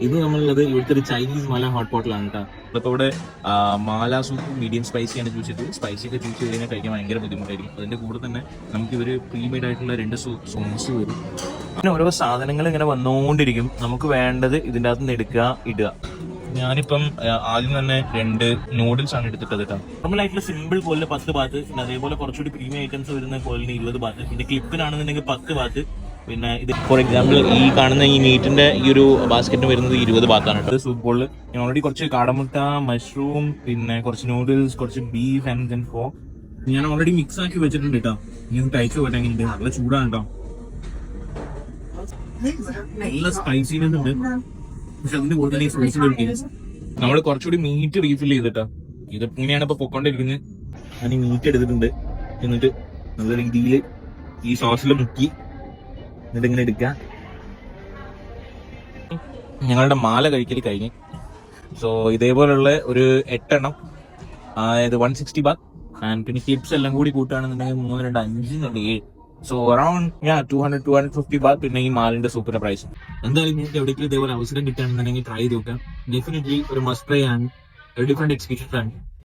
ഇത് നമ്മളുള്ളത് ഇവിടുത്തെ ഒരു ചൈനീസ് മല ഹോട്ട് പോട്ടിലാണ് കേട്ടോ. അപ്പോൾ ഇവിടെ മാല സൂപ്പ് മീഡിയം സ്പൈസിയാണ് ചൂസ് ചെയ്തത്. സ്പൈസി ഒക്കെ ചൂസ് ചെയ്ത് കഴിഞ്ഞാൽ കഴിക്കാൻ ഭയങ്കര ബുദ്ധിമുട്ടായിരിക്കും. അതിന്റെ കൂടെ തന്നെ നമുക്ക് ഇവർ പ്രീമെയ്ഡ് ആയിട്ടുള്ള 2 സോസ് വരും. അങ്ങനെ ഓരോ സാധനങ്ങൾ ഇങ്ങനെ വന്നുകൊണ്ടിരിക്കും. നമുക്ക് വേണ്ടത് ഇതിൻ്റെ അകത്ത് നിന്ന് എടുക്കുക, ഇടുക. ഞാനിപ്പം ആദ്യം തന്നെ 2 നൂഡിൽസ് ആണ് എടുത്തിട്ടത് കേട്ടോ. നോർമൽ ആയിട്ടുള്ള സിമ്പിൾ കോലിന് 10 ബാത്ത്, പിന്നെ അതേപോലെ കുറച്ചുകൂടി പ്രീമിയം ഐറ്റംസ് വരുന്ന കോലിന് 20 ബാത്ത്, പിന്നെ ക്ലിപ്പിനാണെന്നുണ്ടെങ്കിൽ 10 ബാത്ത്. പിന്നെ ഇത് ഫോർ എക്സാമ്പിൾ ഈ കാണുന്ന ഈ മീറ്റിന്റെ ഈ ഒരു ബാസ്ക്കറ്റ് വരുന്നത് 20 ബാത്താണ് കേട്ടോ. സൂപ്പ് ബോളിൽ ഞാൻ ഓൾറെഡി കുറച്ച് കാടമുട്ട, മഷ്റൂം, പിന്നെ കുറച്ച് നൂഡിൽസ്, കുറച്ച് ബീഫ് ആൻഡ് ദെൻ പോർക്ക് ഞാൻ ഓൾറെഡി മിക്സ് ആക്കി വെച്ചിട്ടുണ്ട് കേട്ടോ. ഇനി കഴിച്ചു പോട്ടെ. എങ്ങനെയുണ്ട്? നല്ല ചൂടാണ് കേട്ടോ. നല്ല സ്പൈസിനെസ് ഉണ്ട്, പക്ഷെ അതിന്റെ കൂടെ തന്നെ ഈ സോസ് നമ്മൾ കുറച്ചുകൂടി മീറ്റ് റീഫിൽ ചെയ്തിട്ടാ. ഇത് ഇങ്ങനെയാണ് ഇപ്പൊ പൊക്കോണ്ടിരിക്കുന്നത്. ഞാൻ ഈ മീറ്റ് എടുത്തിട്ടുണ്ട്. എന്നിട്ട് നല്ല രീതിയിൽ ഈ സോസിൽ മുക്കി എന്നിട്ട് ഇങ്ങനെ എടുക്കുക. ഞങ്ങളുടെ മാല കഴിക്കൽ കഴിഞ്ഞ്. സോ ഇതേപോലുള്ള ഒരു 8 എണ്ണം, അതായത് 160 ബാത്ത്. ആൻഡ് പിന്നെ ക്ലിപ്സ് എല്ലാം കൂടി കൂട്ടുകയാണെന്നുണ്ടെങ്കിൽ 3, 2, 5, 7. So around 200-250 Baat. പിന്നെ ഈ മാലിന്റെ സൂപ്പിന്റെ പ്രൈസ്. എന്തായാലും നിങ്ങൾക്ക് എവിടെയെങ്കിലും ഇതേപോലെ അവസരം കിട്ടുകയാണെന്നുണ്ടെങ്കിൽ ട്രൈ ചെയ്ത് നോക്കാം. ഡെഫിനറ്റ്ലി ഒരു മസ്റ്റ് ട്രൈ ആണ്, ഒരു ഡിഫറെന്റ് എക്സ്പീരിയൻസ് ആണ്.